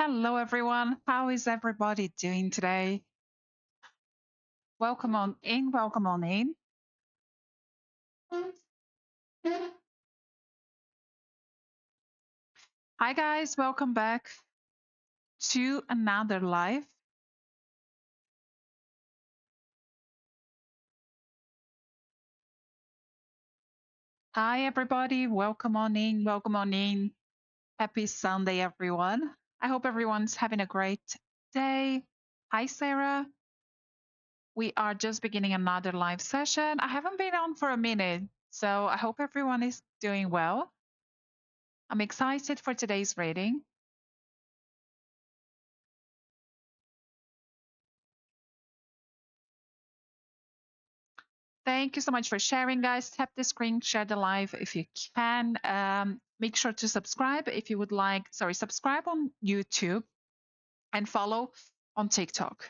Hello, everyone. How is everybody doing today? Welcome on in. Welcome on in. Hi, guys. Welcome back to another live. Hi, everybody. Welcome on in. Welcome on in. Happy Sunday, everyone. I hope everyone's having a great day. Hi, Sarah. We are just beginning another live session. I haven't been on for a minute, so I hope everyone is doing well. I'm excited for today's reading. Thank you so much for sharing, guys. Tap the screen, share the live if you can. Make sure to subscribe if you would like. Sorry, subscribe on YouTube and follow on TikTok.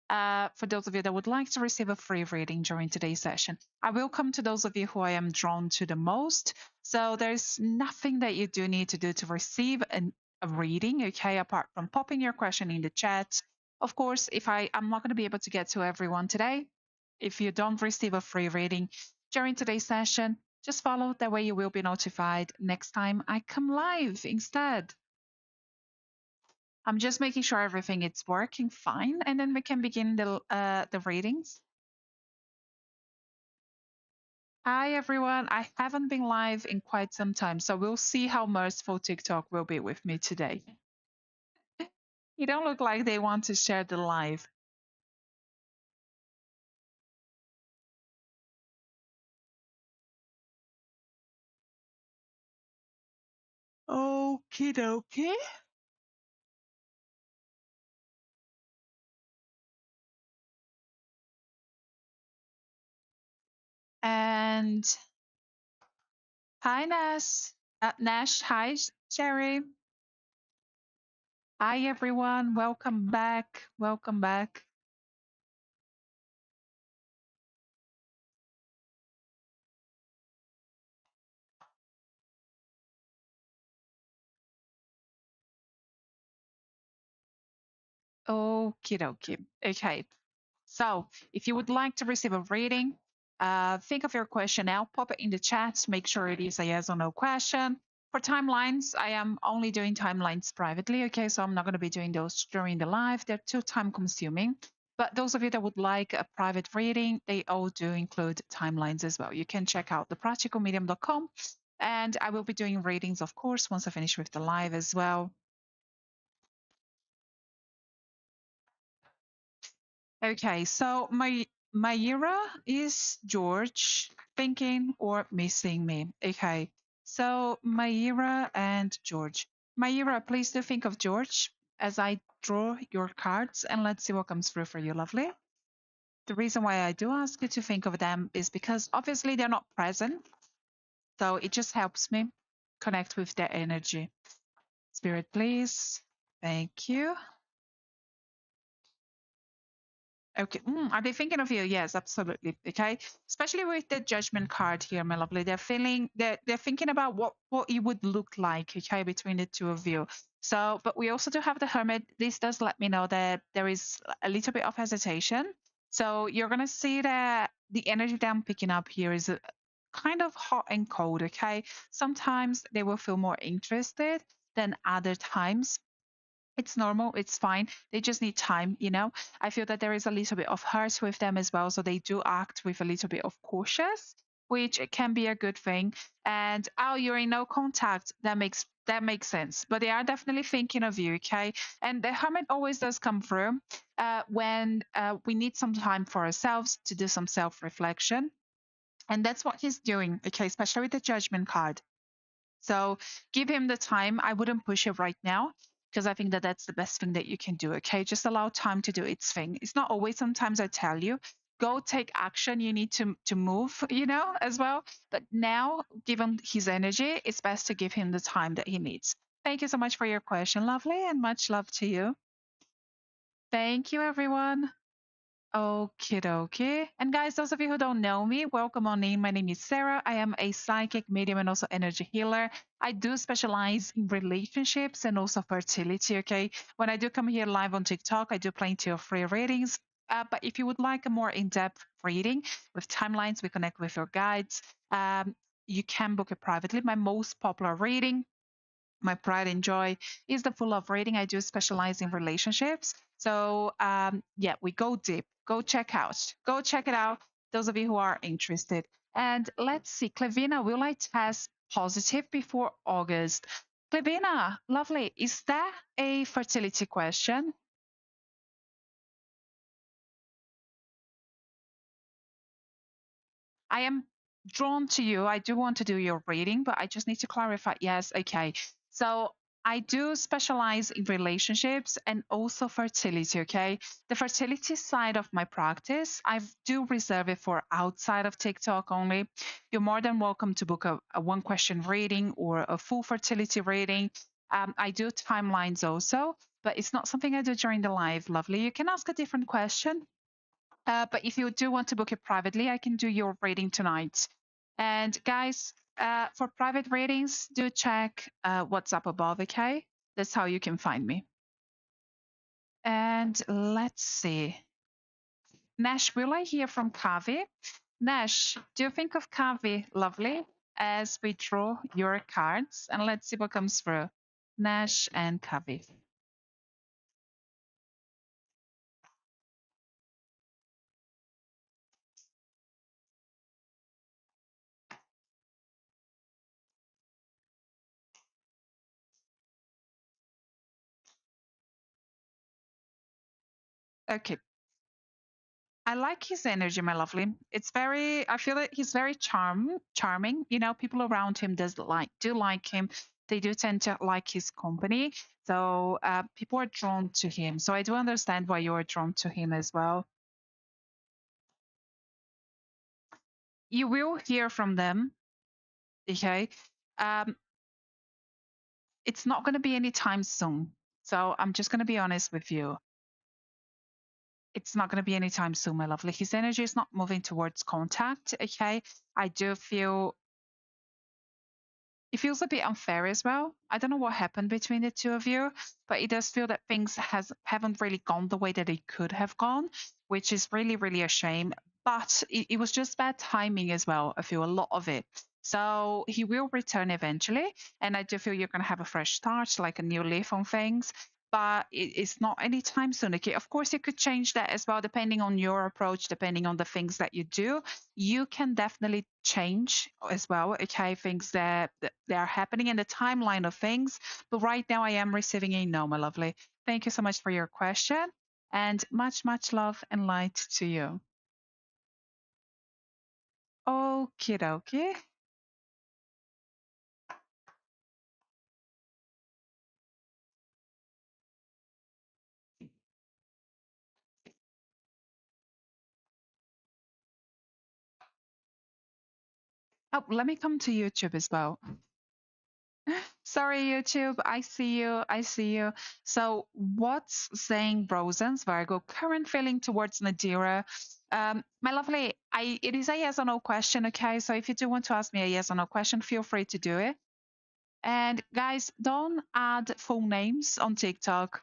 For those of you that would like to receive a free reading during today's session, I will come to those of you who I am drawn to the most. So there's nothing that you do need to do to receive a reading, okay, apart from popping your question in the chat. Of course, if I'm not going to be able to get to everyone today, if you don't receive a free reading during today's session, just follow. That way you will be notified next time I come live instead. I'm just making sure everything is working fine, and then we can begin the readings. Hi everyone, I haven't been live in quite some time, so we'll see how merciful TikTok will be with me today. You don't look like they want to share the live. Okie dokie. And hi Nash. Nash, hi Sherry. Hi everyone, welcome back. Welcome back. Okie dokie. Okay. So if you would like to receive a reading, think of your question now, pop it in the chat, make sure it is a yes or no question. For timelines, I am only doing timelines privately, okay? So I'm not going to be doing those during the live. They're too time consuming. But those of you that would like a private reading, they all do include timelines as well. You can check out thepracticalmedium.com. And I will be doing readings, of course, once I finish with the live as well. Okay, so my Mayra is George thinking or missing me. Okay, so Mayra and George. Mayra, please do think of George as I draw your cards and let's see what comes through for you, lovely. The reason why I do ask you to think of them is because obviously they're not present, so it just helps me connect with their energy. Spirit, please. Thank you. Okay. Are they thinking of you? Yes, absolutely. Okay. Especially with the judgment card here, my lovely. They're thinking about what it would look like, okay, between the two of you. So, but we also do have the hermit. This does let me know that there is a little bit of hesitation. So you're gonna see that the energy that I'm picking up here is kind of hot and cold, okay? Sometimes they will feel more interested than other times. It's normal, it's fine. They just need time. I feel that there is a little bit of hurt with them as well, so they do act with a little bit of cautious, which can be a good thing. And oh, you're in no contact. That makes sense. But they are definitely thinking of you, okay? And the hermit always does come through when we need some time for ourselves to do some self-reflection. And that's what he's doing, okay, especially with the judgment card. So give him the time. I wouldn't push it right now because I think that that's the best thing that you can do. Okay. Just allow time to do its thing. It's not always, sometimes I tell you, go take action. You need to move, as well. But now, given his energy, it's best to give him the time that he needs. Thank you so much for your question, lovely, and much love to you. Thank you, everyone. Okie dokie. And guys, those of you who don't know me, welcome on in. My name is Sarah. I am a psychic medium and also energy healer. I do specialize in relationships and also fertility. Okay. When I do come here live on TikTok, I do plenty of free readings. But if you would like a more in depth reading with timelines, we connect with your guides. You can book it privately. My most popular reading, my pride and joy, is the full of reading. I do specialize in relationships. So yeah, we go deep. Go check it out. Those of you who are interested. And let's see, Clevina, will I test positive before August? Clevina, lovely. Is that a fertility question? I am drawn to you. I do want to do your reading, but I just need to clarify. Yes, okay. So I do specialize in relationships and also fertility, okay? The fertility side of my practice, I do reserve it for outside of TikTok only. You're more than welcome to book a one question reading or a full fertility reading. I do timelines also, but it's not something I do during the live, lovely. You can ask a different question, but if you do want to book it privately, I can do your reading tonight. And guys, for private readings, do check what's up above, okay? That's how you can find me. And let's see. Nash, will I hear from Kavi? Nash, do you think of Kavi, lovely, as we draw your cards? And let's see what comes through. Nash and Kavi. Okay, I like his energy, my lovely. It's very. I feel that he's very charming. You know, people around him do like him. They do tend to like his company. So people are drawn to him. So I do understand why you are drawn to him as well. You will hear from them. Okay. Um, it's not going to be anytime soon. So I'm just going to be honest with you. It's not going to be anytime soon, my lovely. His energy is not moving towards contact. Okay. I do feel it feels a bit unfair as well. I don't know what happened between the two of you, but it does feel that things haven't really gone the way that they could have gone, which is really, really a shame. But it was just bad timing as well. I feel a lot of it. So he will return eventually, and I do feel you're going to have a fresh start, like a new leaf on things. But it's not anytime soon. Okay, of course, you could change that as well, depending on your approach, depending on the things that you do. You can definitely change as well, okay, things that are happening in the timeline of things. But right now I am receiving a no, my lovely. Thank you so much for your question, and much, much love and light to you. Okie dokie. Oh, let me come to YouTube as well. Sorry, YouTube. I see you. I see you. So, what's saying Rosen's Virgo current feeling towards Nadira? My lovely, it is a yes or no question. Okay, so if you do want to ask me a yes or no question, feel free to do it. And guys, don't add full names on TikTok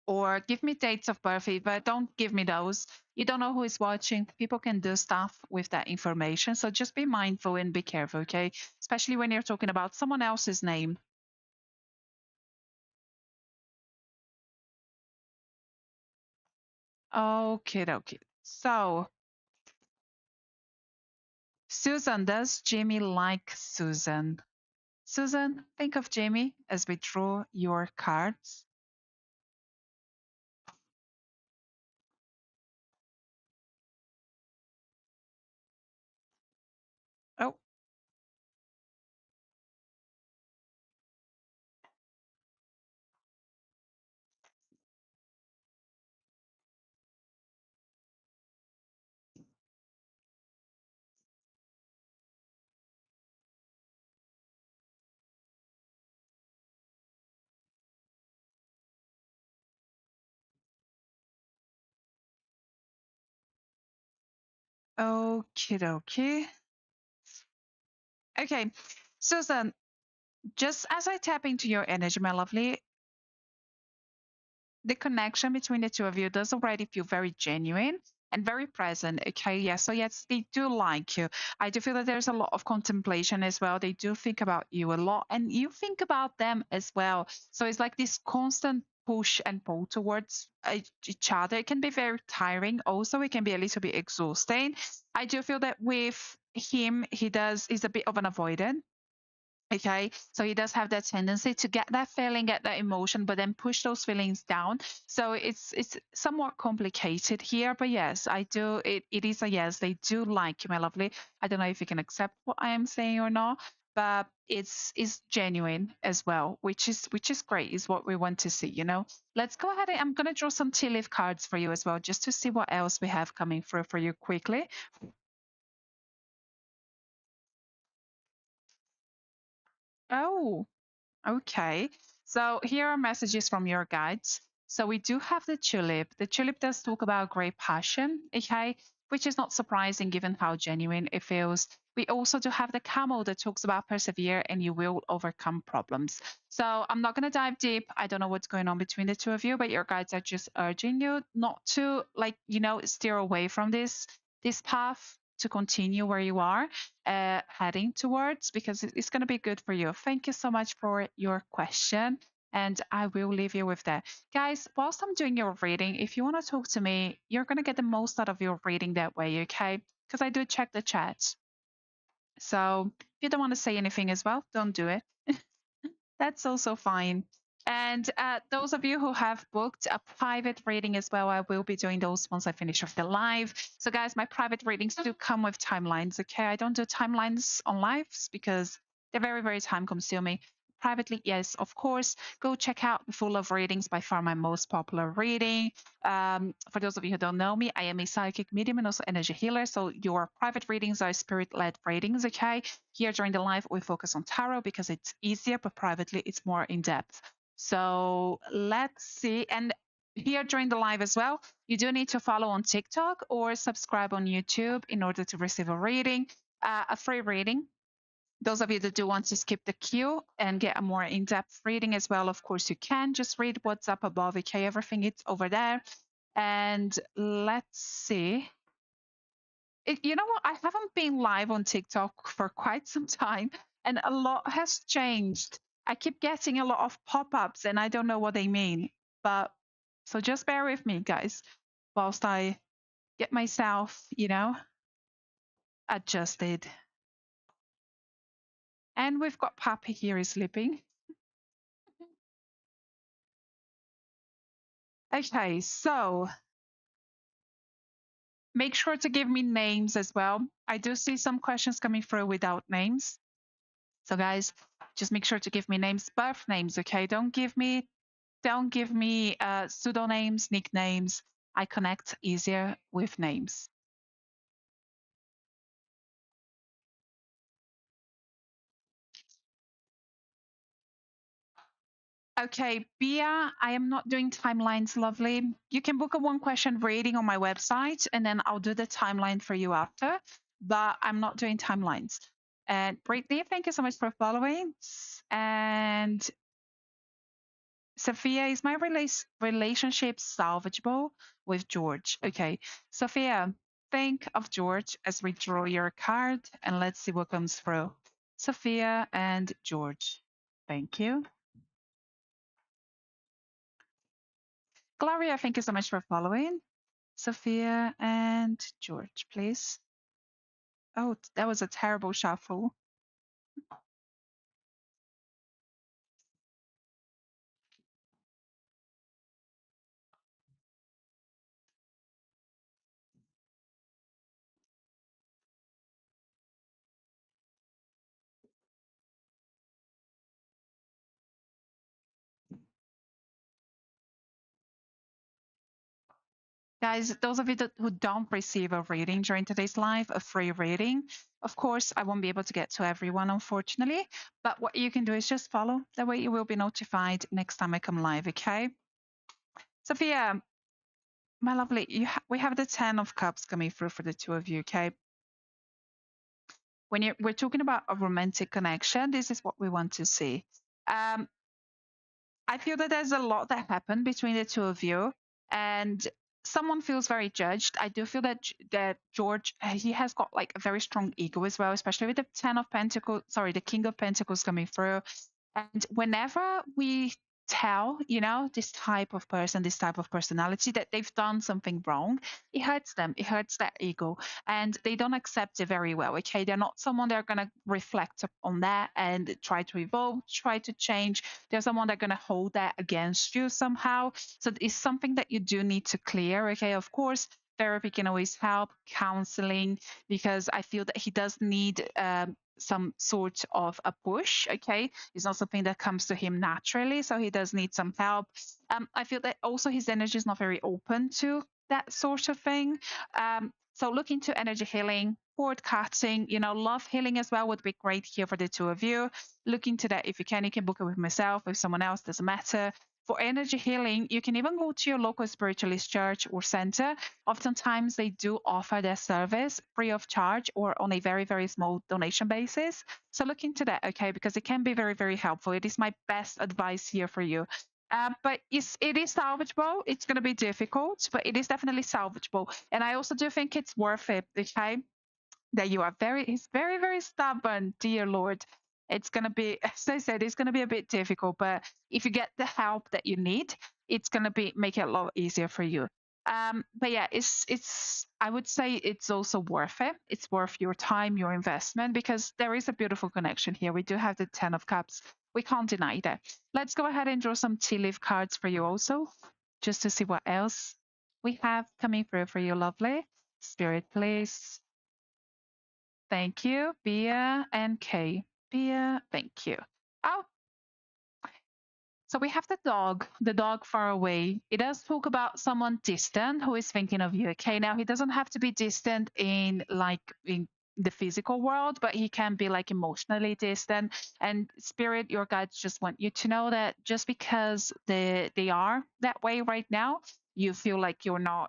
or give me dates of birth, but don't give me those. You don't know who is watching. People can do stuff with that information. So just be mindful and be careful, okay? Especially when you're talking about someone else's name. Okay, okay. So, Susan, does Jamie like Susan? Susan, think of Jamie as we draw your cards. Oh, Okie dokie. Okay, Susan, just as I tap into your energy, my lovely, the connection between the two of you does already feel very genuine and very present. Okay, yes. So yes, they do like you. I do feel that there's a lot of contemplation as well. They do think about you a lot, and you think about them as well. So it's like this constant push and pull towards each other. It can be very tiring. Also, it can be a little bit exhausting. I do feel that with him, he's a bit of an avoidant. Okay, so he does have that tendency to get that feeling, get that emotion, but then push those feelings down. So it's somewhat complicated here, but yes, I do. It is a yes. They do like you, my lovely. I don't know if you can accept what I am saying or not, but it's genuine as well, which is great. Is what we want to see. Let's go ahead. I'm gonna draw some tea leaf cards for you as well, just to see what else we have coming through for you quickly. Oh. Okay. So here are messages from your guides. So we do have the tulip. The tulip does talk about great passion, okay, which is not surprising given how genuine it feels. We also do have the camel that talks about persevere and you will overcome problems. So I'm not going to dive deep. I don't know what's going on between the two of you, but your guides are just urging you not to steer away from this path to continue where you are heading towards because it's going to be good for you. Thank you so much for your question. And I will leave you with that. Guys, whilst I'm doing your reading, if you want to talk to me, you're going to get the most out of your reading that way, okay? Because I do check the chat. So if you don't want to say anything as well, don't do it. That's also fine. And those of you who have booked a private reading as well, I will be doing those once I finish off the live. So, guys, my private readings do come with timelines, okay? I don't do timelines on lives because they're very, very time consuming. Privately, yes, of course. Go check out the Full of Readings, by far my most popular reading. For those of you who don't know me, I am a psychic medium and also energy healer. So your private readings are spirit-led readings, okay? Here during the live, we focus on tarot because it's easier, but privately it's more in depth. So let's see. And here during the live as well, you do need to follow on TikTok or subscribe on YouTube in order to receive a reading, a free reading. Those of you that do want to skip the queue and get a more in-depth reading as well, of course you can. Just read what's up above, okay? Everything is over there. And let's see. You know what? I haven't been live on TikTok for quite some time, and a lot has changed. I keep getting a lot of pop ups, and I don't know what they mean. But so just bear with me, guys, whilst I get myself, adjusted. And we've got Papi here sleeping. Okay, so make sure to give me names as well. I do see some questions coming through without names. So guys, just make sure to give me names, birth names, okay? Don't give me pseudonames, nicknames. I connect easier with names. Okay, Bia, I am not doing timelines, lovely. You can book a one question reading on my website and then I'll do the timeline for you after, but I'm not doing timelines. And Brittany, thank you so much for following. And Sophia, is my relationship salvageable with George? Okay, Sophia, think of George as we draw your card and let's see what comes through. Sophia and George. Thank you. Gloria, thank you so much for following. Sophia and George, please. Oh, that was a terrible shuffle. Guys, those of you who don't receive a reading during today's live, a free reading, of course, I won't be able to get to everyone, unfortunately. But what you can do is just follow. That way you will be notified next time I come live, okay? Sophia, My lovely, we have the 10 of cups coming through for the two of you, okay? When we're talking about a romantic connection, this is what we want to see. Um, I feel that there's a lot that happened between the two of you, and someone feels very judged. I do feel that that George, he has got like a very strong ego as well, especially with the 10 of Pentacles. Sorry, the King of Pentacles coming through. And whenever we tell, this type of person, this type of personality that they've done something wrong, it hurts them. It hurts their ego. And they don't accept it very well. Okay. They're not someone they're going to reflect on that and try to evolve, try to change. They're someone they're going to hold that against you somehow. So it's something that you do need to clear. Okay. Of course, therapy can always help, counseling, because I feel that he does need some sort of a push. Okay, it's not something that comes to him naturally, so he does need some help. I feel that also his energy is not very open to that sort of thing. So look into energy healing, cord cutting, love healing as well would be great here for the two of you. Look into that if you can. You can book it with myself, with someone else, doesn't matter. For energy healing, you can even go to your local spiritualist church or center. Oftentimes, they do offer their service free of charge or on a very, very small donation basis. So look into that, okay? Because it can be very, very helpful. It is my best advice here for you. But it is salvageable. It's going to be difficult, but it is definitely salvageable. And I also do think it's worth it, okay? That you are he's very, very stubborn, dear Lord. It's going to be, as I said, it's going to be a bit difficult, but if you get the help that you need, it's going to make it a lot easier for you. But yeah, I would say it's also worth it. It's worth your time, your investment, because there is a beautiful connection here. We do have the 10 of cups. We can't deny that. Let's go ahead and draw some tea leaf cards for you also, just to see what else we have coming through for you, lovely. Spirit, please. Thank you, Bia and Kay. Bia, thank you. Oh, so we have the dog far away. It does talk about someone distant who is thinking of you. Okay, now he doesn't have to be distant in the physical world, but he can be like emotionally distant. And spirit, your guides just want you to know that just because they are that way right now, you feel like you're not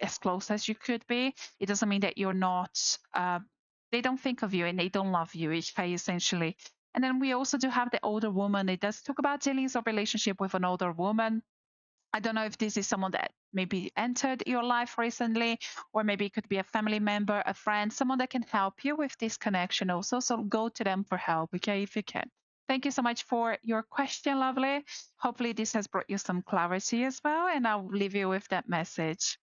as close as you could be. It doesn't mean that you're not. They don't think of you and they don't love you. Okay, essentially. And then we also do have the older woman. It does talk about dealings of relationship with an older woman. I don't know if this is someone that maybe entered your life recently, or maybe it could be a family member, a friend, someone that can help you with this connection also. So go to them for help, okay, if you can. Thank you so much for your question, lovely. Hopefully, this has brought you some clarity as well, and I'll leave you with that message.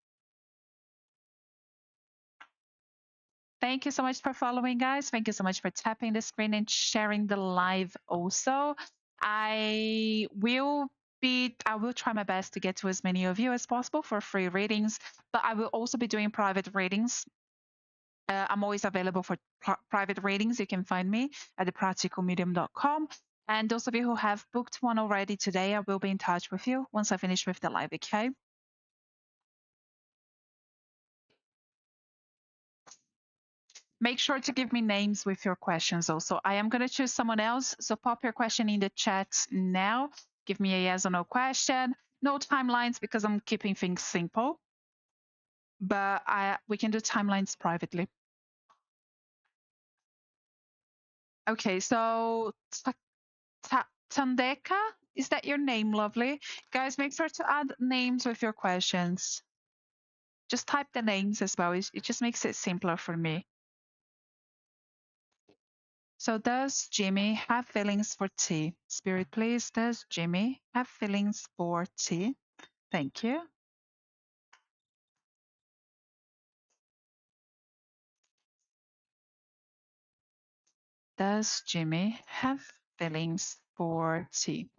Thank you so much for following, guys. Thank you so much for tapping the screen and sharing the live also. I will try my best to get to as many of you as possible for free readings, but I will also be doing private readings. I'm always available for private readings. You can find me at thepracticalmedium.com. And those of you who have booked one already today, I will be in touch with you once I finish with the live, okay? Make sure to give me names with your questions also. I am going to choose someone else. So pop your question in the chat now. Give me a yes or no question. No timelines because I'm keeping things simple. But we can do timelines privately. Okay, so Tandeka, is that your name, lovely? Guys, make sure to add names with your questions. Just type the names as well. It just makes it simpler for me. So does Jimmy have feelings for tea? Spirit, please. Does Jimmy have feelings for tea? Thank you. Does Jimmy have feelings for tea?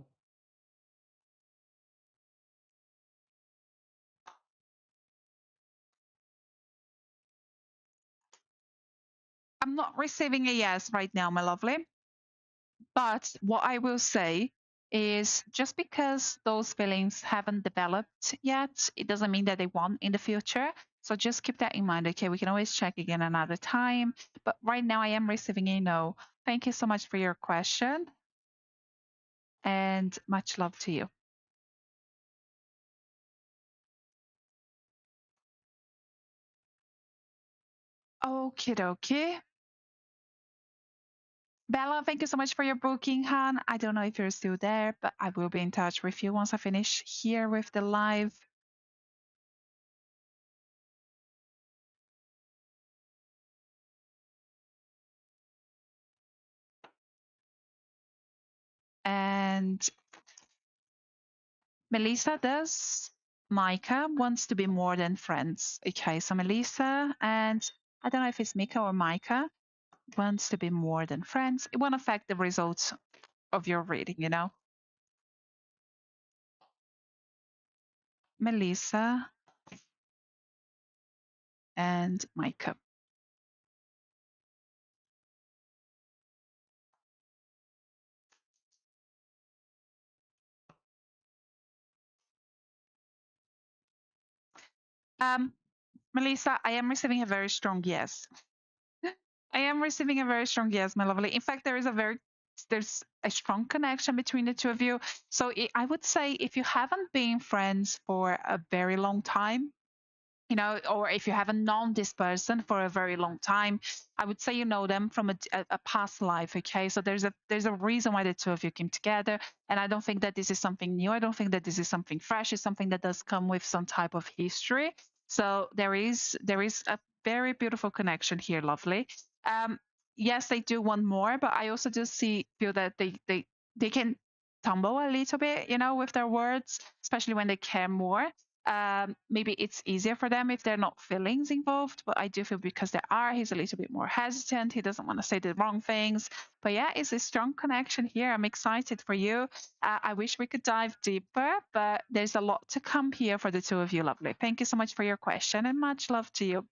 I'm not receiving a yes right now, my lovely. But what I will say is just because those feelings haven't developed yet, it doesn't mean that they won't in the future. So just keep that in mind. Okay, we can always check again another time. But right now I am receiving a no. Thank you so much for your question and much love to you. Okie dokie. Bella, thank you so much for your booking, Han. I don't know if you're still there, but I will be in touch with you once I finish here with the live. And Melissa does. Micah wants to be more than friends. Okay, so Melissa and I don't know if it's Mika or Micah wants to be more than friends. It won't affect the results of your reading, you know. Melissa and Micah. Um, Melissa, I am receiving a very strong yes. I am receiving a very strong yes, my lovely. In fact, there's a strong connection between the two of you. So I would say if you haven't been friends for a very long time, you know, or if you haven't known this person for a very long time, I would say you know them from a past life. Okay, so there's a reason why the two of you came together, and I don't think that this is something new. I don't think that this is something fresh. It's something that does come with some type of history. So there is a very beautiful connection here, lovely. Um, yes, they do want more, but I also just feel that they can tumble a little bit, you know, with their words, especially when they care more. Maybe it's easier for them if there are not feelings involved, but I do feel because there are, he's a little bit more hesitant. He doesn't want to say the wrong things. But yeah, it's a strong connection here. I'm excited for you. I wish we could dive deeper, but there's a lot to come here for the two of you, lovely. Thank you so much for your question and much love to you.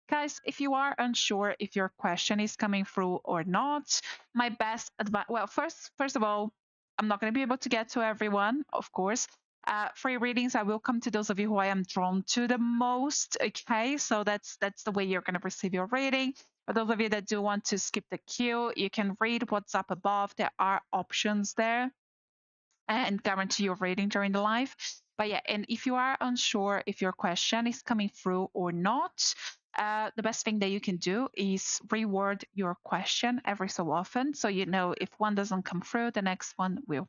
Guys, if you are unsure if your question is coming through or not, my best advice, well, first of all, I'm not going to be able to get to everyone, of course. Free readings, I will come to those of you who I am drawn to the most. Okay, so that's the way you're going to receive your reading. For those of you that do want to skip the queue, you can read what's up above. There are options there and guarantee your reading during the live. But yeah, and if you are unsure if your question is coming through or not, the best thing that you can do is reword your question every so often, so you know if one doesn't come through, the next one will.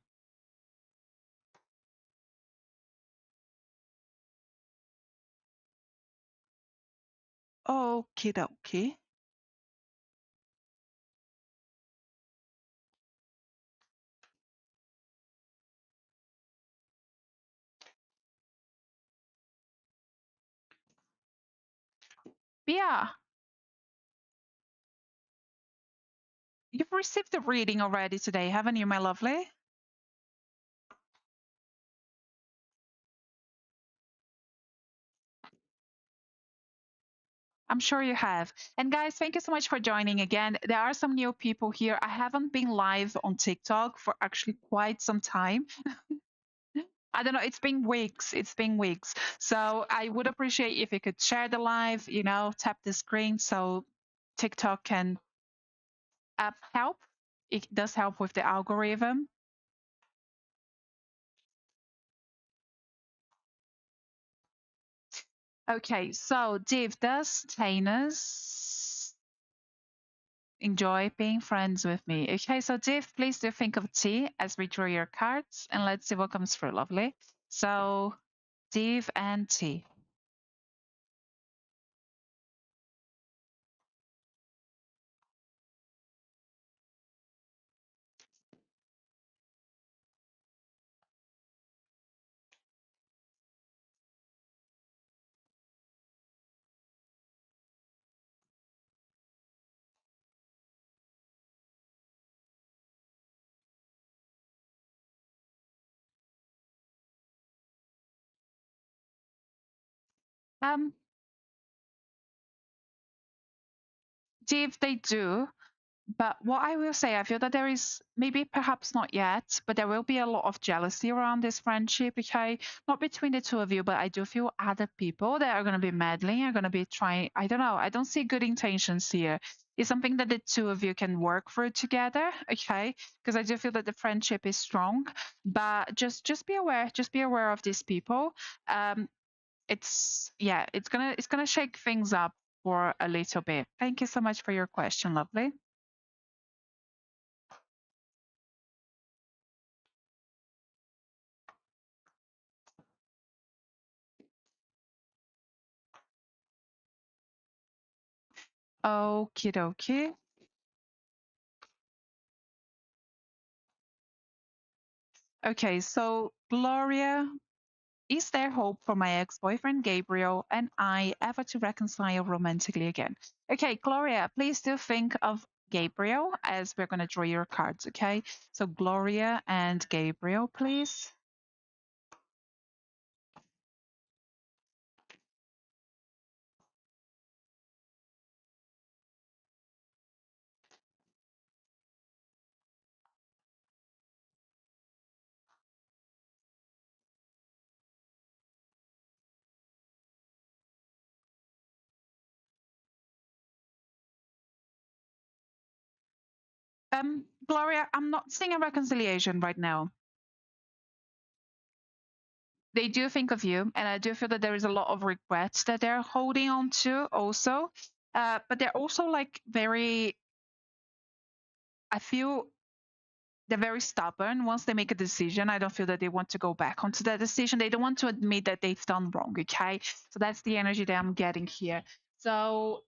Okie dokie. Yeah, you've received the reading already today, haven't you, my lovely? I'm sure you have. And guys, thank you so much for joining again. There are some new people here. I haven't been live on TikTok for actually quite some time. I don't know, it's been weeks. It's been weeks. So I would appreciate if you could share the live, you know, tap the screen so TikTok can help. It does help with the algorithm. Okay, so Div, does Tainus enjoy being friends with me? Okay, so Div, please do think of T as we draw your cards and let's see what comes through, lovely. So Div and T. Um, Div, they do. But what I will say, I feel that there is maybe perhaps not yet, but there will be a lot of jealousy around this friendship, okay? Not between the two of you, but I do feel other people that are going to be meddling, are going to be trying. I don't know. I don't see good intentions here. It's something that the two of you can work through together, okay? Because I do feel that the friendship is strong, but just be aware. Just be aware of these people. It's yeah, it's gonna shake things up for a little bit. Thank you so much for your question, lovely. Okie dokie. Okay, so Gloria, is there hope for my ex boyfriend Gabriel and I ever to reconcile romantically again? Okay, Gloria, please do think of Gabriel as we're going to draw your cards, okay? So, Gloria and Gabriel, please. Gloria, I'm not seeing a reconciliation right now. They do think of you, and I do feel that there is a lot of regrets that they're holding on to also. But they're also like very, I feel they're very stubborn. Once they make a decision, I don't feel that they want to go back onto that decision. They don't want to admit that they've done wrong. Okay. So that's the energy that I'm getting here. So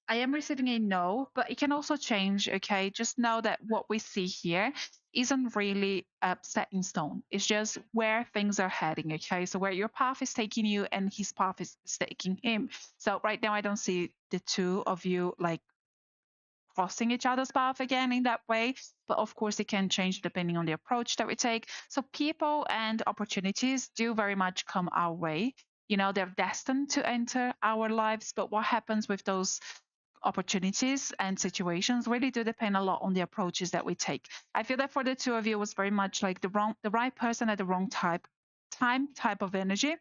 I am receiving a no, but it can also change. Okay. Just know that what we see here isn't really set in stone. It's just where things are heading. Okay. So where your path is taking you and his path is taking him. So right now, I don't see the two of you like crossing each other's path again in that way. But of course, it can change depending on the approach that we take. So people and opportunities do very much come our way. You know, they're destined to enter our lives. But what happens with those opportunities and situations really do depend a lot on the approaches that we take. I feel that for the two of you, it was very much like the right person at the wrong type of energy.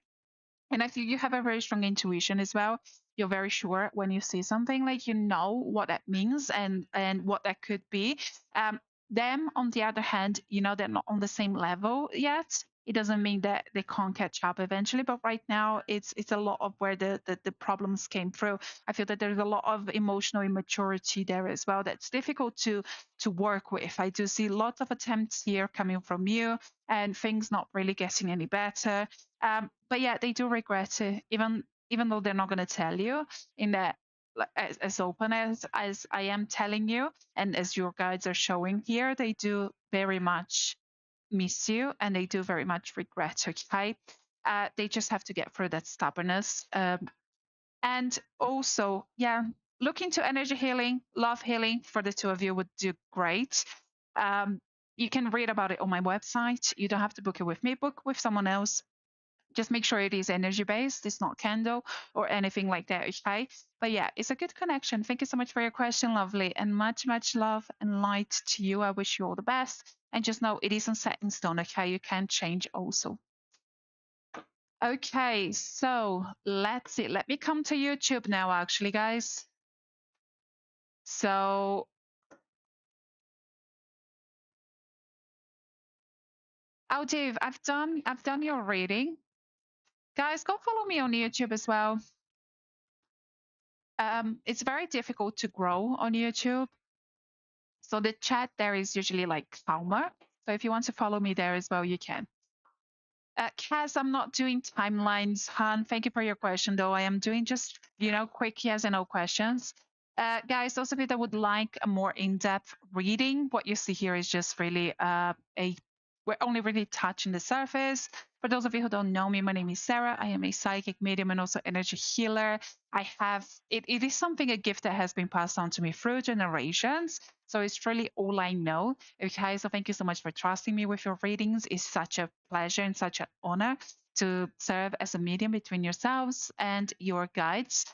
And I feel you have a very strong intuition as well. You're very sure when you see something, like you know what that means and what that could be. Um, them, on the other hand, you know they're not on the same level yet. It doesn't mean that they can't catch up eventually, but right now it's a lot of where the problems came through. I feel that there's a lot of emotional immaturity there as well. That's difficult to work with. I do see lots of attempts here coming from you, and things not really getting any better. But yeah, they do regret it, even though they're not going to tell you in that as open as I am telling you, and as your guides are showing here, they do very much miss you and they do very much regret. Okay, they just have to get through that stubbornness. And also, yeah, look into energy healing, love healing for the two of you would do great. Um, you can read about it on my website. You don't have to book it with me, book with someone else. Just make sure it is energy based, it's not candle or anything like that, okay? But yeah, it's a good connection. Thank you so much for your question, lovely, and much love and light to you. I wish you all the best. And just know it isn't set in stone, okay? You can change also. Okay, so let's see. Let me come to YouTube now, actually, guys. So, oh, Dave, I've done your reading. Guys, go follow me on YouTube as well. It's very difficult to grow on YouTube. So the chat there is usually like calmer. So if you want to follow me there as well, you can. Kaz, I'm not doing timelines. Han, thank you for your question, though. I am doing just, quick yes and no questions. Guys, those of you that would like a more in-depth reading, what you see here is just really we're only really touching the surface. For those of you who don't know me, my name is Sarah. I am a psychic medium and also energy healer. It is something, a gift that has been passed on to me through generations. So it's really all I know. Okay, so thank you so much for trusting me with your readings. It's such a pleasure and such an honor to serve as a medium between yourselves and your guides.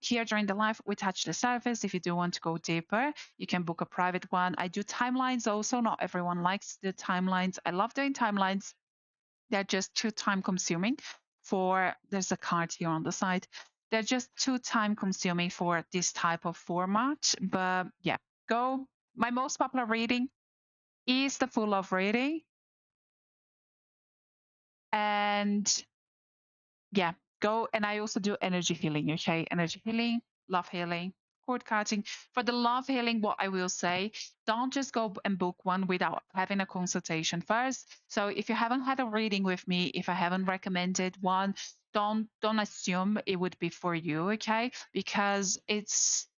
Here during the live, we touch the surface. If you do want to go deeper, you can book a private one. I do timelines also. Not everyone likes the timelines. I love doing timelines. They're just too time consuming there's a card here on the side. They're just too time consuming for this type of format. But yeah, go. My most popular reading is the full love reading. And yeah, go, and I also do energy healing, okay? Energy healing, love healing, cord cutting. For the love healing, what I will say, don't just go and book one without having a consultation first. So if you haven't had a reading with me, if I haven't recommended one, don't assume it would be for you, okay? Because it's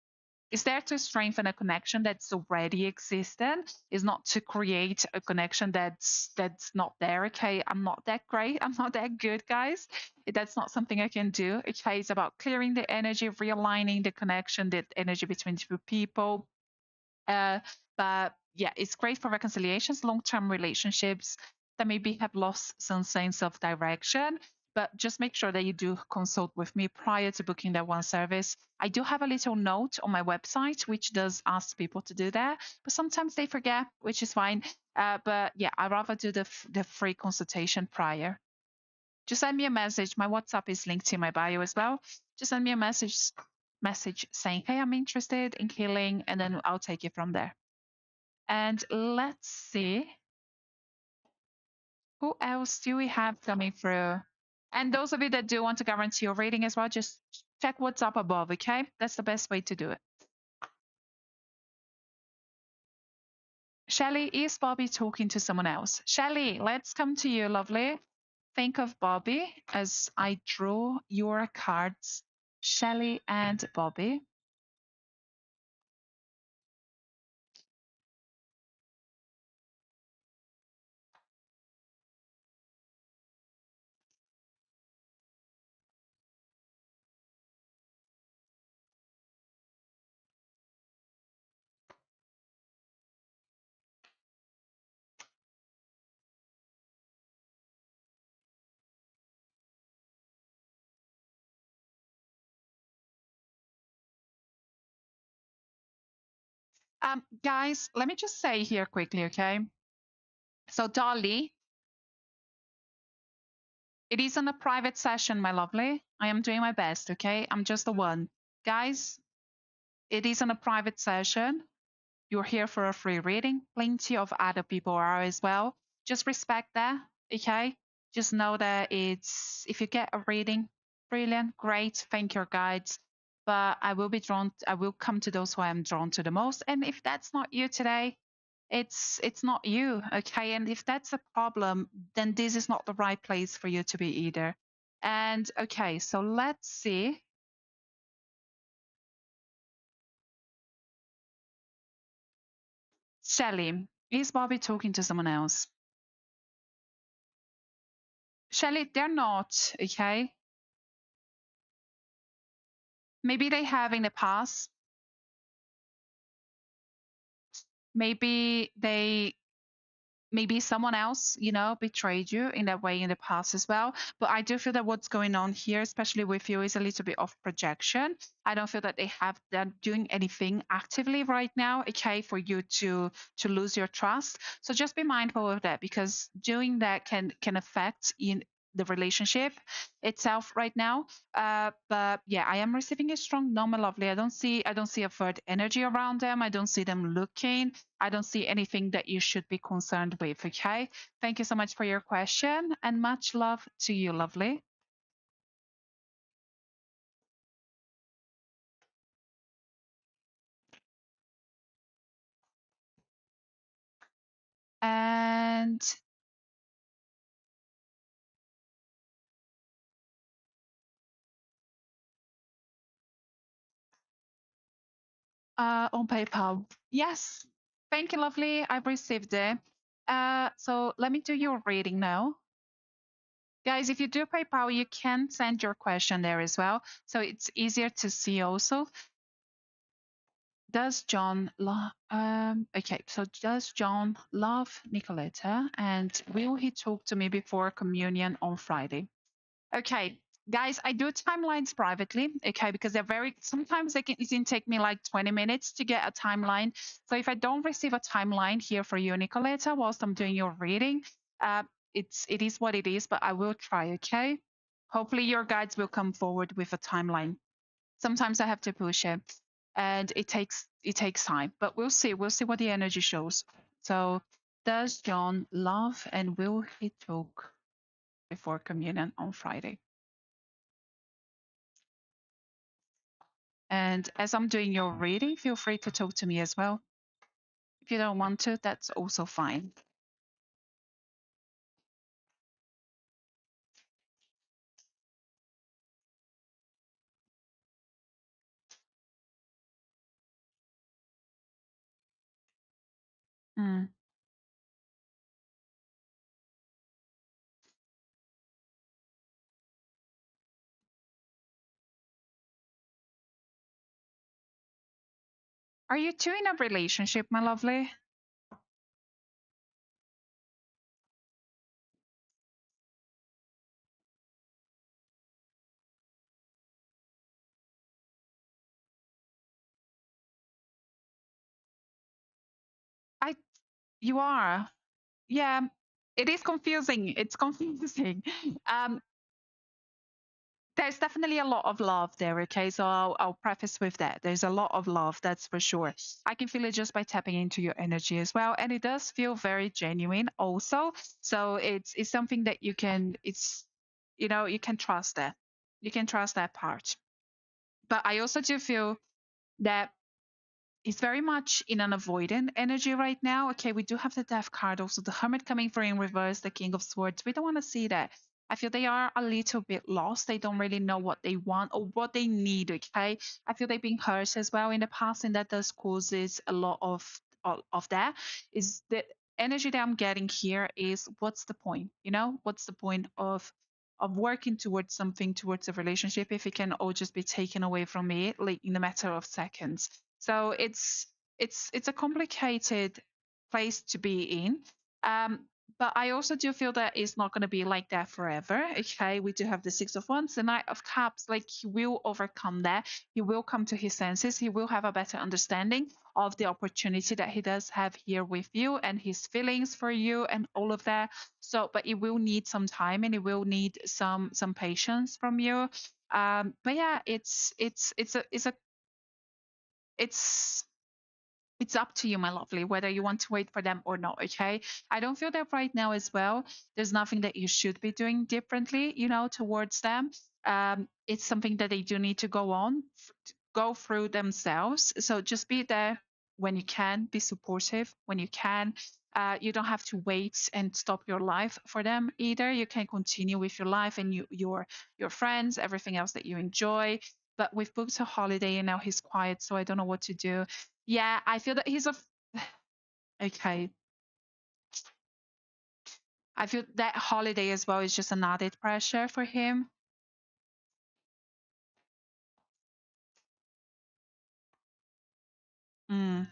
there to strengthen a connection that's already existent. It's not to create a connection that's not there. Okay, I'm not that great. I'm not that good, guys. That's not something I can do. Okay, it's about clearing the energy, realigning the connection, the energy between two people. Uh, but yeah, it's great for reconciliations, long-term relationships that maybe have lost some sense of direction. But just make sure that you do consult with me prior to booking that one service. I do have a little note on my website which does ask people to do that, but sometimes they forget, which is fine. But yeah, I rather do the free consultation prior. Just send me a message. My WhatsApp is linked in my bio as well. Just send me a message saying, "Hey, I'm interested in healing," and then I'll take it from there. And let's see, who else do we have coming through? And those of you that do want to guarantee your rating as well, just check what's up above, okay? That's the best way to do it. Shelly, is Bobby talking to someone else? Shelly, let's come to you, lovely. Think of Bobby as I draw your cards, Shelly and Bobby. Guys, let me just say here quickly, okay? So, Dolly, it is on a private session, my lovely. I am doing my best, okay? I'm just the one. Guys, it is on a private session. You're here for a free reading. Plenty of other people are as well. Just respect that, okay? Just know that it's, if you get a reading, brilliant, great, thank your guides. But I will come to those who I am drawn to the most. And if that's not you today, it's not you, okay? And if that's a problem, then this is not the right place for you to be either. And okay, so let's see. Shelly, is Bobby talking to someone else? Shelly, they're not, okay? Maybe they have in the past. Maybe they maybe someone else, betrayed you in that way in the past as well. But I do feel that what's going on here, especially with you, is a little bit of projection. I don't feel that they're doing anything actively right now, okay, for you to lose your trust. So just be mindful of that, because doing that can affect in the relationship itself right now. But yeah, I am receiving a strong no, my lovely. I don't see a third energy around them. I don't see them looking. I don't see anything that you should be concerned with. Okay. Thank you so much for your question, and much love to you, lovely. And on PayPal. Yes. Thank you, lovely. I've received it. So let me do your reading now. Guys, if you do PayPal, you can send your question there as well. So it's easier to see also. Does John love okay, so does John love Nicoletta, and will he talk to me before communion on Friday? Okay, guys, I do timelines privately, okay, because they're very, sometimes it can take me like 20 minutes to get a timeline. So if I don't receive a timeline here for you, Nicoletta, whilst I'm doing your reading, it is what it is, but I will try, okay? Hopefully your guides will come forward with a timeline. Sometimes I have to push it, and it takes time, but we'll see what the energy shows. So does John love and will he talk before communion on Friday? And as I'm doing your reading, feel free to talk to me as well. If you don't want to, that's also fine. Mm. Are you two in a relationship, my lovely? I You are. Yeah, it is confusing. It's confusing. Um, there's definitely a lot of love there. Okay, so I'll preface with that. There's a lot of love, that's for sure. I can feel it just by tapping into your energy as well, and it does feel very genuine also. So it's something that you can. It's you can trust that. You can trust that part. But I also do feel that he's very much in an avoidant energy right now. Okay, we do have the death card, also the hermit coming through in reverse, the king of swords. We don't want to see that. I feel they are a little bit lost. They don't really know what they want or what they need. Okay, I feel they've been hurt as well in the past, and that does causes a lot of that. Is the energy that I'm getting here is what's the point? What's the point of working towards something, towards a relationship, if it can all just be taken away from me like in a matter of seconds. So it's a complicated place to be in. Um, but I also do feel that it's not going to be like that forever. Okay, we do have the Six of Wands, the Knight of Cups. Like he will overcome that. He will come to his senses. He will have a better understanding of the opportunity that he does have here with you and his feelings for you and all of that. So, but it will need some time and it will need some patience from you. But yeah, it's it's up to you, my lovely, whether you want to wait for them or not. Okay. I don't feel that right now as well. There's nothing that you should be doing differently, towards them. It's something that they do need to go through themselves. So just be there when you can, be supportive when you can. You don't have to wait and stop your life for them either. You can continue with your life and your friends, everything else that you enjoy. But we've booked a holiday and now he's quiet, so I don't know what to do. Yeah, I feel that okay. I feel that holiday as well is just an added pressure for him. Mm.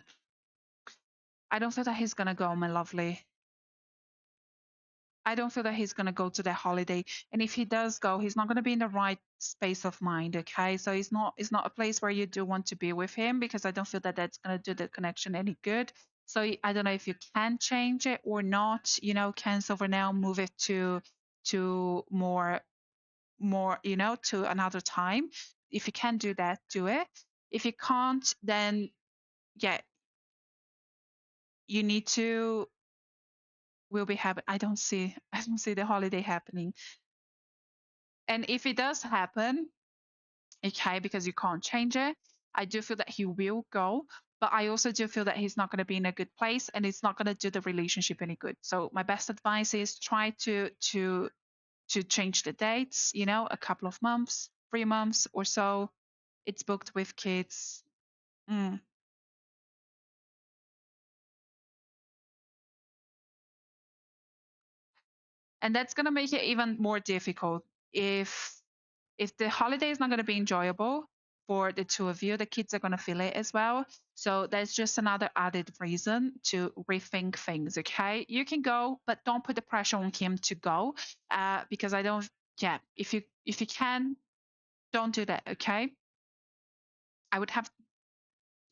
I don't feel that he's gonna go, my lovely. I don't feel that he's gonna go to the holiday. And if he does go, he's not gonna be in the right space of mind. Okay, so it's not a place where you do want to be with him because I don't feel that that's gonna do the connection any good. So I don't know if you can change it or not. Cancel for now, move it to more, to another time. If you can do that, do it. If you can't, then yeah, you need to will be happen. I don't see the holiday happening. And if it does happen, okay, because you can't change it, I do feel that he will go. But I also do feel that he's not going to be in a good place and it's not going to do the relationship any good. So my best advice is try to change the dates, a couple of months, 3 months or so. It's booked with kids. Mm. And that's going to make it even more difficult if the holiday is not going to be enjoyable for the two of you. The kids are going to feel it as well. So that's just another added reason to rethink things. Okay, you can go, but don't put the pressure on him to go, because I don't. Yeah, if you can, don't do that. Okay, I would have.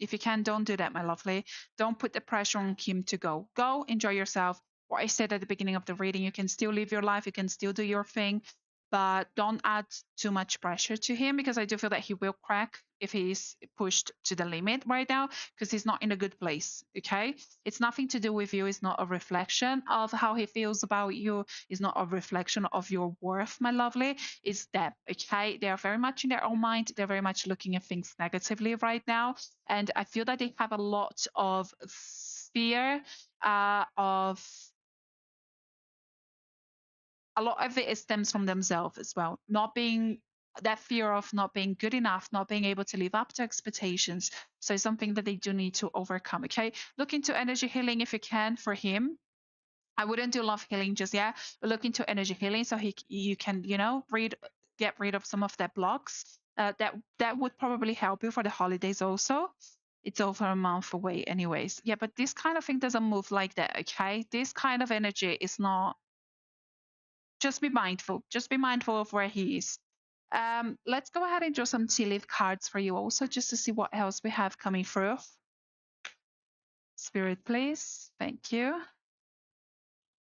If you can, don't do that, my lovely. Don't put the pressure on him to go. Go, enjoy yourself. What I said at the beginning of the reading, you can still live your life, you can still do your thing. but don't add too much pressure to him, because I do feel that he will crack if he's pushed to the limit right now, because he's not in a good place. Okay. It's nothing to do with you. It's not a reflection of how he feels about you. It's not a reflection of your worth, my lovely. It's them. Okay. They are very much in their own mind. They're very much looking at things negatively right now. And I feel that they have a lot of fear of a lot of it stems from themselves as well. Not being that fear of not being good enough, not being able to live up to expectations. So it's something that they do need to overcome. Okay. Look into energy healing if you can for him. I wouldn't do love healing just yet, but look into energy healing so you can, get rid of some of that blocks. That would probably help you for the holidays also. It's over a month away anyways. Yeah, but this kind of thing doesn't move like that, okay? This kind of energy is not, just be mindful. Just be mindful of where he is. Let's go ahead and draw some tea leaf cards for you also, just to see what else we have coming through. Spirit, please. Thank you.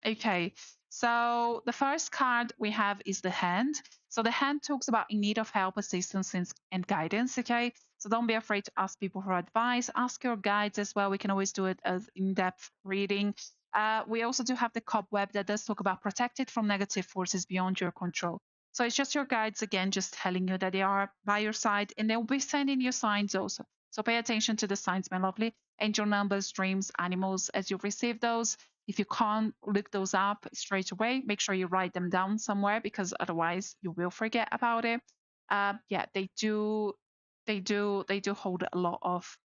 Okay, so the first card we have is the hand. So the hand talks about in need of help, assistance, and guidance. Okay, so don't be afraid to ask people for advice. Ask your guides as well. We can always do it as in-depth reading. We also do have the cobweb that does talk about protected from negative forces beyond your control. So it's just your guides again, just telling you that they are by your side, and they'll be sending you signs also. So pay attention to the signs, my lovely. Angel numbers, dreams, animals, as you receive those. If you can't look those up straight away, make sure you write them down somewhere, because otherwise you will forget about it. Yeah, they do hold a lot of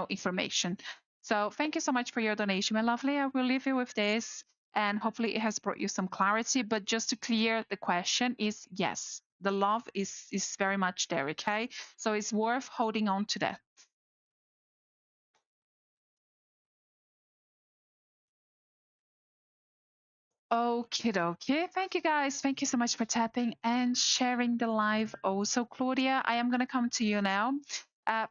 information. So thank you so much for your donation, my lovely. I will leave you with this, and hopefully it has brought you some clarity. But just to clear the question, is yes, the love is very much there. Okay, so it's worth holding on to that. Okay, okay. Thank you guys. Thank you so much for tapping and sharing the live. Also, Claudia, I am going to come to you now.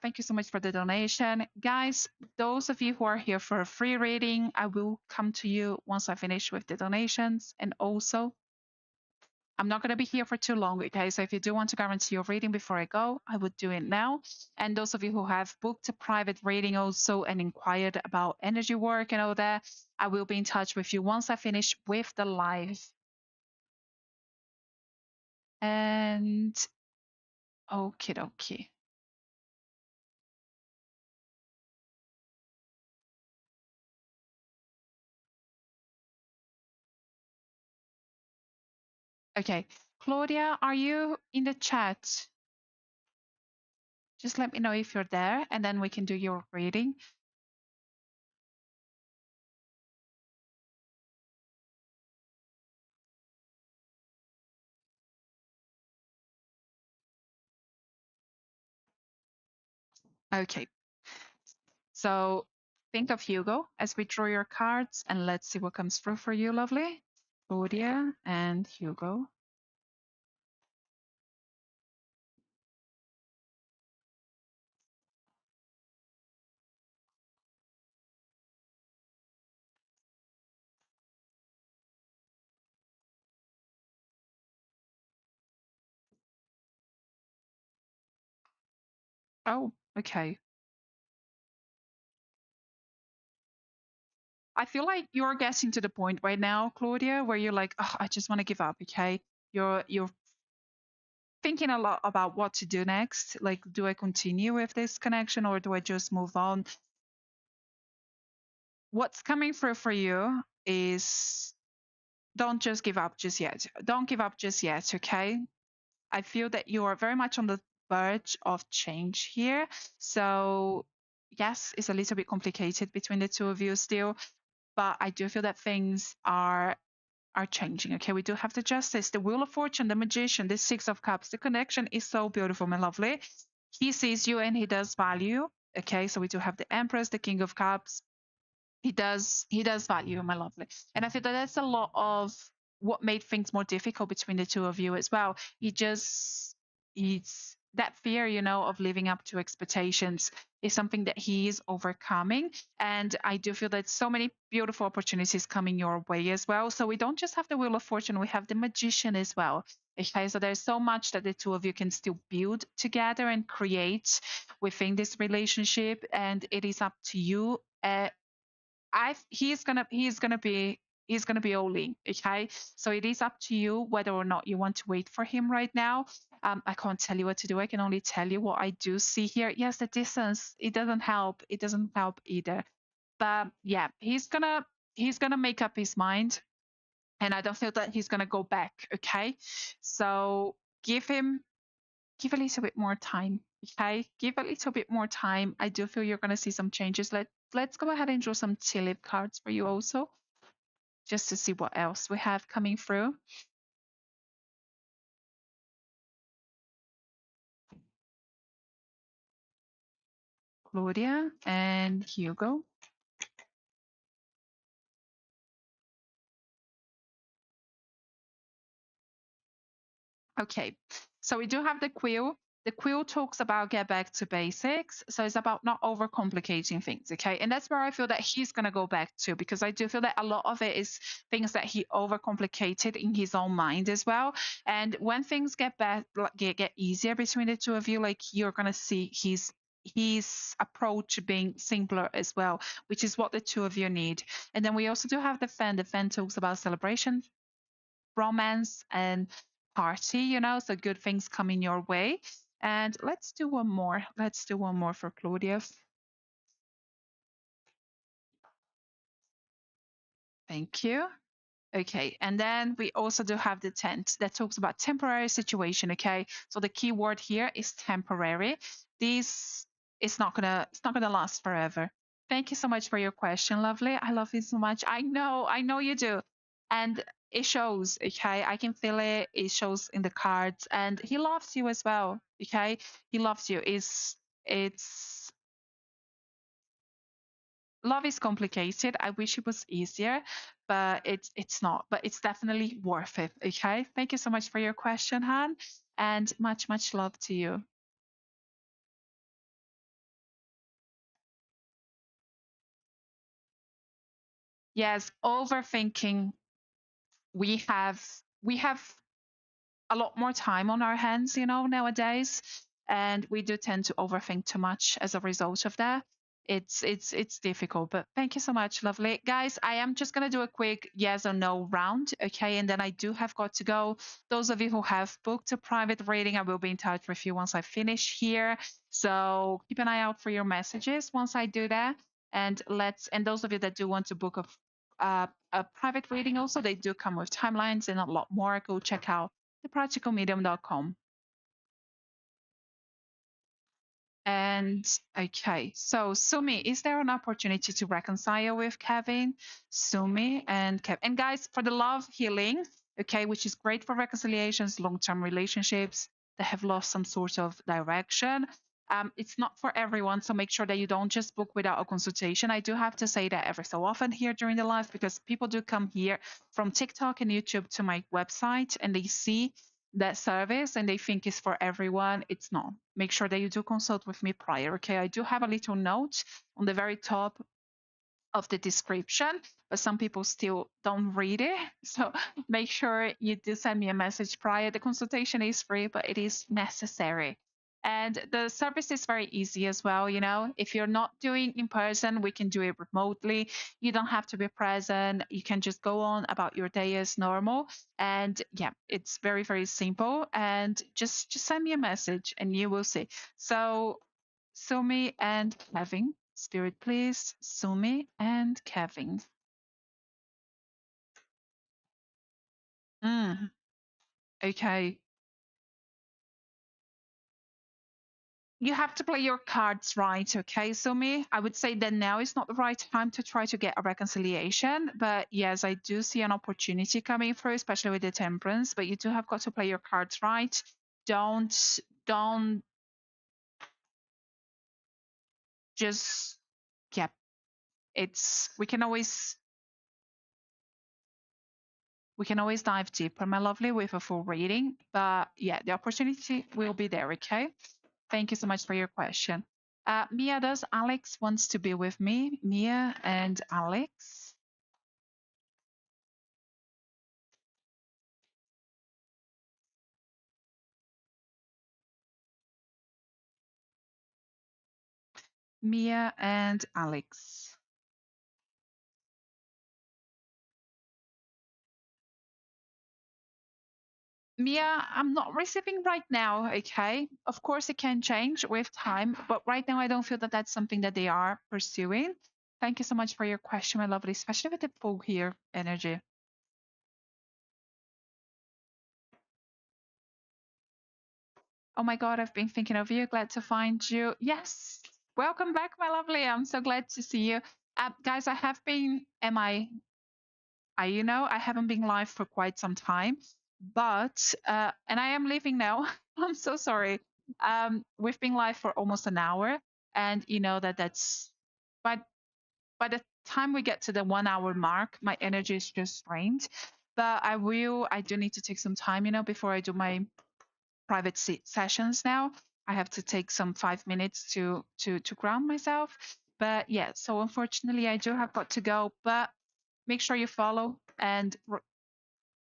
Thank you so much for the donation. Guys, those of you who are here for a free reading, I will come to you once I finish with the donations. And also, I'm not going to be here for too long, okay? So if you do want to guarantee your reading before I go, I would do it now. And those of you who have booked a private reading also and inquired about energy work and all that, I will be in touch with you once I finish with the live. And okay, okay. Okay. Claudia, are you in the chat? Just let me know if you're there, and then we can do your reading. Okay. So think of Hugo as we draw your cards, and let's see what comes through for you, lovely. Claudia and Hugo. Oh, okay. I feel like you're getting to the point right now, Claudia, where you're like, oh, I just want to give up. Okay. You're thinking a lot about what to do next. Like, do I continue with this connection or do I just move on? What's coming through for you is, don't just give up just yet. Don't give up just yet, okay? I feel that you are very much on the verge of change here. So, yes, it's a little bit complicated between the two of you still, but I do feel that things are changing. Okay, we do have the Justice, the Wheel of Fortune, the Magician, the Six of Cups. The connection is so beautiful, my lovely. He sees you and he does value. Okay, so we do have the Empress, the King of Cups. He does value, my lovely. And I feel that that's a lot of what made things more difficult between the two of you as well. He just he's that fear, of living up to expectations is something that he is overcoming. And I do feel that so many beautiful opportunities coming your way as well. So we don't just have the Wheel of Fortune, we have the Magician as well. Okay, so there's so much that the two of you can still build together and create within this relationship, and it is up to you. I he's gonna be all in. Okay, so it is up to you whether or not you want to wait for him right now. I can't tell you what to do. I can only tell you what I do see here. Yes, the distance, it doesn't help. It doesn't help either. But yeah, he's gonna make up his mind, and I don't feel that he's gonna go back. Okay, so give him give a little bit more time. Okay, give a little bit more time. I do feel you're gonna see some changes. Let's go ahead and draw some tulip cards for you also, just to see what else we have coming through. Claudia and Hugo. Okay, so we do have the quill. The quill talks about get back to basics. So it's about not overcomplicating things. Okay. And that's where I feel that he's going to go back to, because I do feel that a lot of it is things that he overcomplicated in his own mind as well. And when things get back, get easier between the two of you, like you're going to see his approach being simpler as well, which is what the two of you need. And then we also do have the fan. The fan talks about celebration, romance, and party, so good things coming your way. And let's do one more. Let's do one more for Claudia. Thank you. Okay, and then we also do have the tent that talks about temporary situation. Okay, so the key word here is temporary. This it's not gonna last forever. Thank you so much for your question, lovely. I love you so much. I know you do, and it shows. Okay, I can feel it. It shows in the cards, and he loves you as well. Okay, he loves you. It's love is complicated. I wish it was easier, but it's not. But it's definitely worth it. Okay. Thank you so much for your question, Han, and much love to you. Yes, overthinking. We have a lot more time on our hands, nowadays, and we do tend to overthink too much as a result of that. It's difficult, but thank you so much, lovely guys. I am just gonna do a quick yes or no round, okay, and then I do have got to go. Those of you who have booked a private reading, I will be in touch with you once I finish here. So keep an eye out for your messages once I do that. And those of you that do want to book a private reading also, they do come with timelines and a lot more. Go check out thepracticalmedium.com. And okay, so Sumi, is there an opportunity to reconcile with Kevin? Sumi and Kevin. And guys, for the love healing, okay, which is great for reconciliations, long term relationships that have lost some sort of direction. It's not for everyone, so make sure that you don't just book without a consultation. I do have to say that every so often here during the live, because people do come here from TikTok and YouTube to my website and they see that service and they think it's for everyone. It's not. Make sure that you do consult with me prior. Okay, I do have a little note on the very top of the description, but some people still don't read it. So make sure you do send me a message prior. The consultation is free, but it is necessary. And the service is very easy as well. If you're not doing in person, we can do it remotely. You don't have to be present. You can just go on about your day as normal. And yeah, it's very, very simple. And just send me a message and you will see. So Sumi and Kevin. Spirit, please. Sumi and Kevin. Mm, okay. You have to play your cards right, okay, Sumi? I would say that now is not the right time to try to get a reconciliation. But yes, I do see an opportunity coming through, especially with the temperance. But you do have got to play your cards right. Don't just, yeah, it's, we can always we can always dive deeper, my lovely, with a full reading. But yeah, the opportunity will be there, okay? Thank you so much for your question. Mia, does Alex wants to be with me? Mia and Alex. Mia and Alex. Mia, I'm not receiving right now, okay? Of course, it can change with time, but right now I don't feel that that's something that they are pursuing. Thank you so much for your question, my lovely, especially with the full here energy. Oh my God, I've been thinking of you. Glad to find you. Yes. Welcome back, my lovely. I'm so glad to see you. Guys, I have been I haven't been live for quite some time, but and I am leaving now. I'm so sorry. We've been live for almost an hour, and you know that's but by the time we get to the 1 hour mark, my energy is just drained. But I do need to take some time, before I do my private sessions now. I have to take some 5 minutes to ground myself. But yeah, so unfortunately, I do have got to go. But make sure you follow and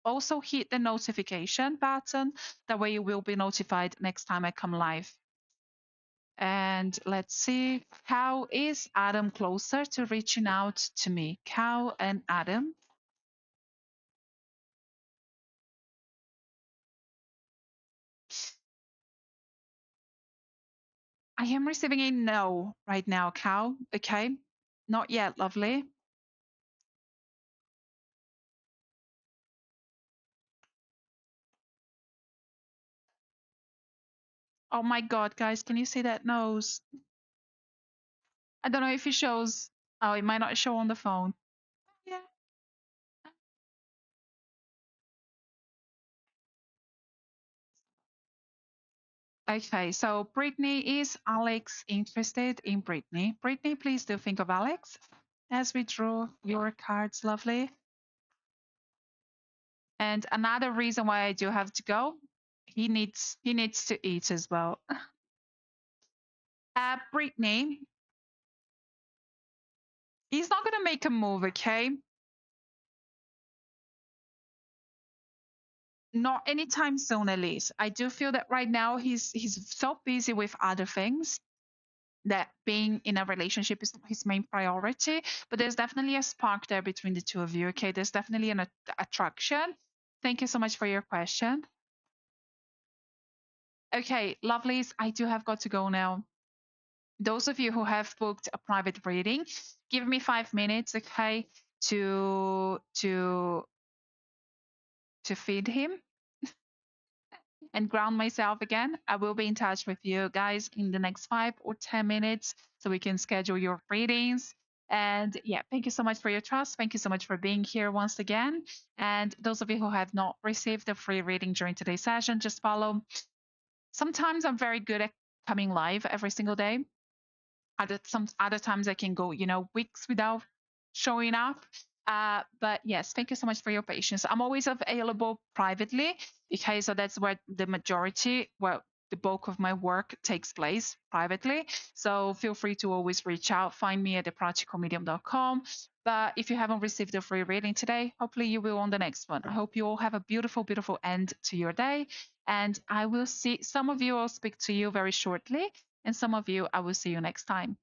also hit the notification button. That way you will be notified next time I come live. And let's see, how is Adam closer to reaching out to me? Cow and Adam. I am receiving a no right now, Cow. Okay. Not yet, lovely. Oh my God, guys, can you see that nose? I don't know if it shows. Oh, it might not show on the phone. Yeah. Okay, so Brittany, is Alex interested in Brittany? Brittany, please do think of Alex as we draw your cards, lovely. And another reason why I do have to go, he needs to eat as well. Brittany, he's not gonna make a move, okay? Not anytime soon, at least. I do feel that right now he's so busy with other things that being in a relationship is his main priority. But there's definitely a spark there between the two of you. Okay, there's definitely an attraction. Thank you so much for your question. Okay, lovelies, I do have got to go now. Those of you who have booked a private reading, give me 5 minutes, okay, to to to feed him and ground myself again. I will be in touch with you guys in the next 5 or 10 minutes so we can schedule your readings. And yeah, thank you so much for your trust. Thank you so much for being here once again. And those of you who have not received a free reading during today's session, just follow. Sometimes I'm very good at coming live every single day. Some other times I can go, weeks without showing up. But yes, thank you so much for your patience. I'm always available privately because so that's where the majority, well, the bulk of my work takes place privately. So feel free to always reach out. Find me at thepracticalmedium.com. But if you haven't received a free reading today, hopefully you will on the next one. I hope you all have a beautiful, beautiful end to your day. And I will see some of you, I'll speak to you very shortly. And some of you, I will see you next time.